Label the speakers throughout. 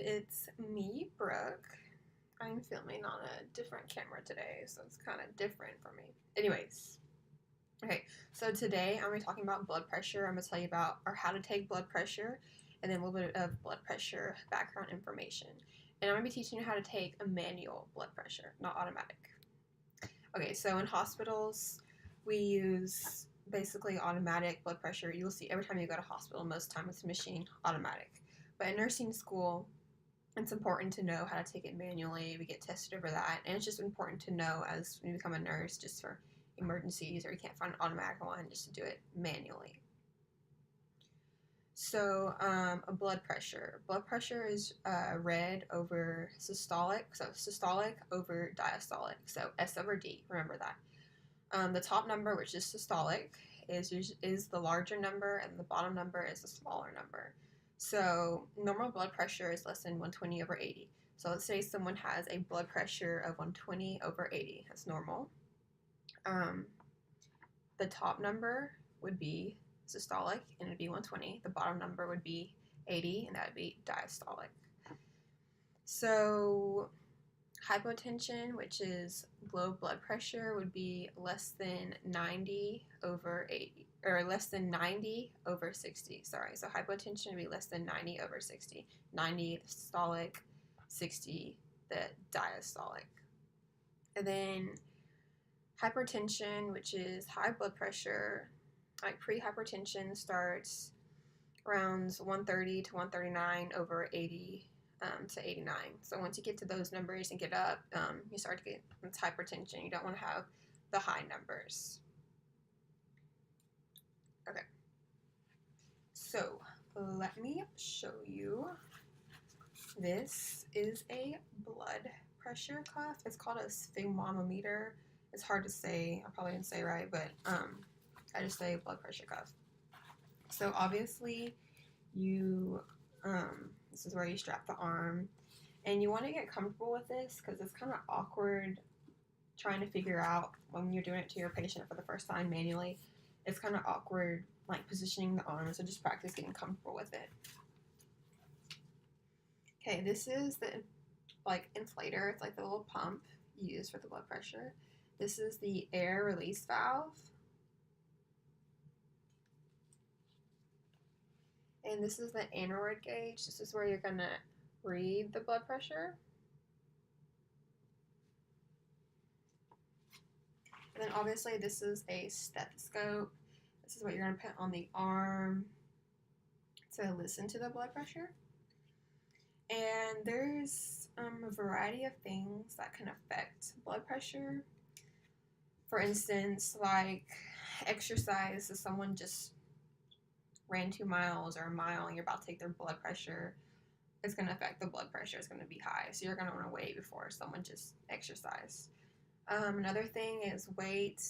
Speaker 1: it's me, Brooke. I'm filming on a different camera today, so it's kind of different for me. Anyways, okay, so today I'm going to be talking about blood pressure. I'm going to tell you about or how to take blood pressure, and then a little bit of blood pressure background information. And I'm going to be teaching you how to take a manual blood pressure, not automatic. Okay, so in hospitals, we use basically automatic blood pressure. You'll see every time you go to hospital, most time it's machine automatic. But in nursing school, it's important to know how to take it manually. We get tested over that, and it's just important to know as we become a nurse, just for emergencies or you can't find an automatic one, just to do it manually. So a blood pressure. Blood pressure is read over systolic, so systolic over diastolic, so S over D, remember that. The top number, which is systolic, is the larger number, and the bottom number is the smaller number. So normal blood pressure is less than 120 over 80. So let's say someone has a blood pressure of 120 over 80. That's normal. The top number would be systolic, and it would be 120. The bottom number would be 80, and that would be diastolic. So hypotension, which is low blood pressure, would be less than 90 over 80, or less than 90 over 60. Sorry, so hypotension would be less than 90 over 60. 90 the systolic, 60 the diastolic. And then hypertension, which is high blood pressure, like pre-hypertension, starts around 130 to 139 over 80 to 89. So once you get to those numbers and get up, you start to get into hypertension. You don't want to have the high numbers. Okay. So let me show you. This is a blood pressure cuff. It's called a sphygmomanometer. It's hard to say. I probably didn't say it right, but I just say blood pressure cuff. So obviously you this is where you strap the arm, and you want to get comfortable with this because it's kind of awkward trying to figure out when you're doing it to your patient for the first time manually. It's kind of awkward like positioning the arm, so just practice getting comfortable with it. Okay, this is the like inflator. It's like the little pump used for the blood pressure. This is the air release valve. And this is the aneroid gauge. This is where you're going to read the blood pressure. And then obviously this is a stethoscope. This is what you're going to put on the arm to listen to the blood pressure. And there's a variety of things that can affect blood pressure. For instance, like exercise. If someone just ran 2 miles or a mile and you're about to take their blood pressure, it's going to affect the blood pressure. It's going to be high. So you're going to want to wait before someone just exercise. Another thing is weight.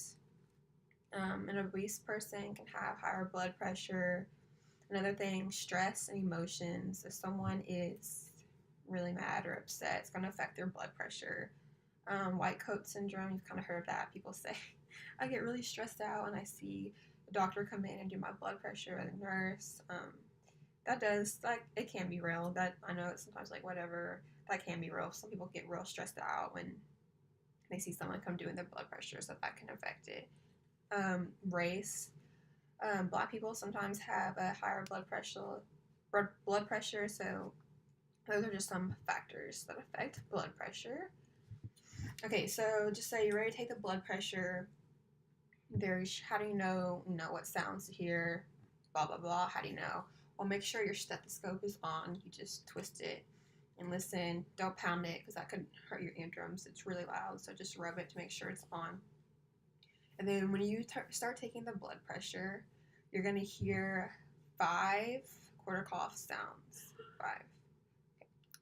Speaker 1: An obese person can have higher blood pressure. Another thing, stress and emotions. If someone is really mad or upset, it's going to affect their blood pressure. White coat syndrome, you've kind of heard of that. People say, I get really stressed out and I see the doctor come in and do my blood pressure, or the nurse. That does, like, it can be real. That, I know it's sometimes like whatever, that can be real. Some people get real stressed out when they see someone come doing their blood pressure, so that can affect it. Race. Black people sometimes have a higher blood pressure, so those are just some factors that affect blood pressure. Okay, so just say you're ready to take the blood pressure. There's, how do you know what sounds to hear, blah, blah, blah, how do you know? Well, make sure your stethoscope is on. You just twist it and listen. Don't pound it because that could hurt your eardrums. It's really loud, so just rub it to make sure it's on. And then when you start taking the blood pressure, you're going to hear 5 quarter cough sounds. 5. Okay.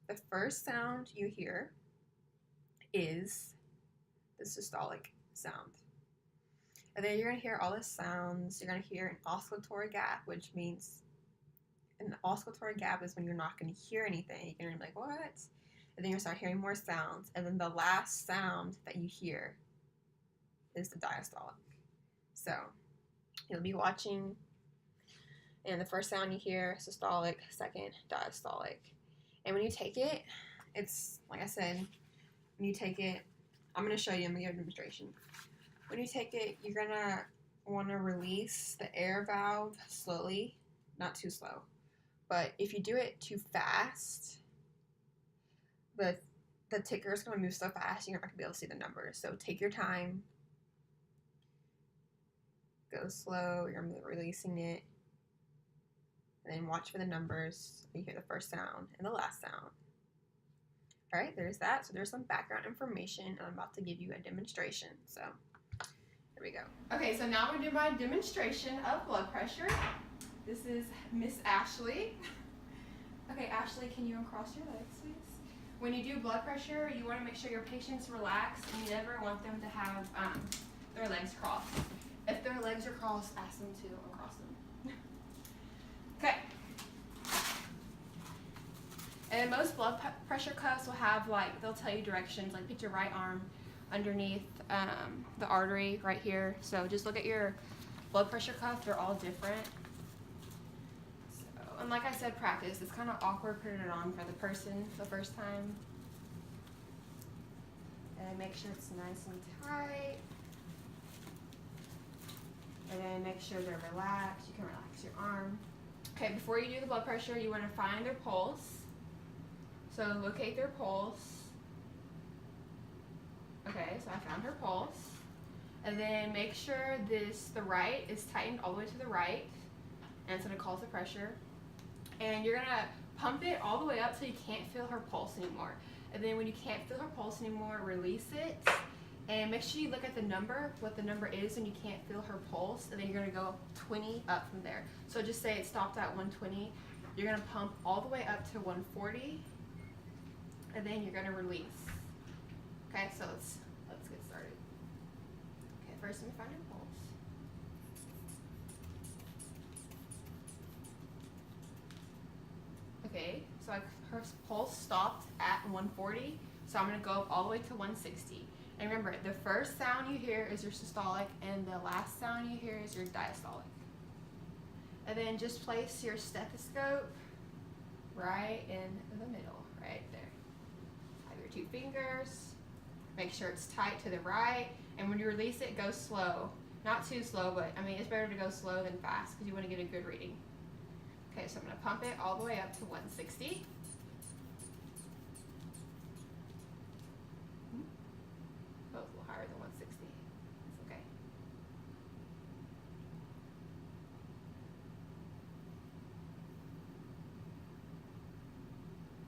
Speaker 1: The first sound you hear is the systolic sound. And then you're going to hear all the sounds. You're going to hear an oscillatory gap, which means an oscillatory gap is when you're not going to hear anything. You're going to be like, what? And then you'll start hearing more sounds. And then the last sound that you hear is the diastolic. So you'll be watching, and the first sound you hear, systolic, second, diastolic. And when you take it, it's, like I said, when you take it, I'm going to show you, I'm going to give a demonstration. When you take it, you're going to want to release the air valve slowly, not too slow. But if you do it too fast, the ticker is going to move so fast, you're not going to be able to see the numbers. So take your time. Go slow. You're releasing it. And then watch for the numbers. You hear the first sound and the last sound. All right, there's that. So there's some background information, and I'm about to give you a demonstration. So here we go. Okay, so now I'm going to do my demonstration of blood pressure. This is Miss Ashley. Okay, Ashley, can you uncross your legs, please? When you do blood pressure, you want to make sure your patient's relaxed, and you never want them to have their legs crossed. If their legs are crossed, ask them to uncross them. Okay. And most blood pressure cuffs will have, like, they'll tell you directions, like put your right arm underneath the artery right here. So just look at your blood pressure cuff. They're all different. So, and like I said, practice. It's kind of awkward putting it on for the person the first time. And make sure it's nice and tight. And then make sure they're relaxed. You can relax your arm. Okay, before you do the blood pressure, you want to find their pulse. So locate their pulse. Okay, so I found her pulse. And then make sure the right is tightened all the way to the right. And it's going to cause the pressure. And you're going to pump it all the way up so you can't feel her pulse anymore. And then when you can't feel her pulse anymore, release it. And make sure you look at the number, what the number is when you can't feel her pulse. And then you're going to go 20 up from there. So just say it stopped at 120. You're going to pump all the way up to 140. And then you're going to release. Okay, so let's get started. Okay, first let me find your pulse. Okay, so her pulse stopped at 140, so I'm going to go up all the way to 160. And remember, the first sound you hear is your systolic, and the last sound you hear is your diastolic. And then just place your stethoscope right in the middle, right there. Have your 2 fingers. Make sure it's tight to the right, and when you release it, go slow. Not too slow, but I mean, it's better to go slow than fast because you want to get a good reading. Okay, so I'm going to pump it all the way up to 160. Oh, it's a little higher than 160. It's okay.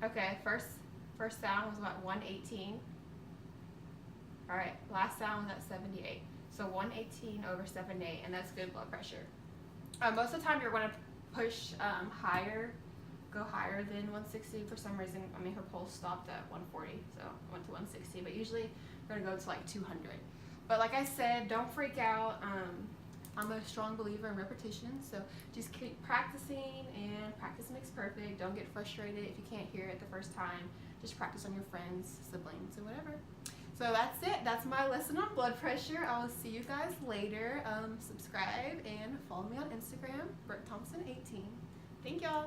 Speaker 1: Okay, first sound was about 118. All right, last sound was at 78. So 118 over 78, and that's good blood pressure. Most of the time, you're going to push higher, go higher than 160. For some reason, I mean, her pulse stopped at 140, so I went to 160. But usually, we're going to go to like 200. But like I said, don't freak out. I'm a strong believer in repetition, so just keep practicing, and practice makes perfect. Don't get frustrated if you can't hear it the first time. Just practice on your friends, siblings, or whatever. So that's it. That's my lesson on blood pressure. I will see you guys later. Subscribe and follow me on Instagram, BrittThompson18. Thank y'all.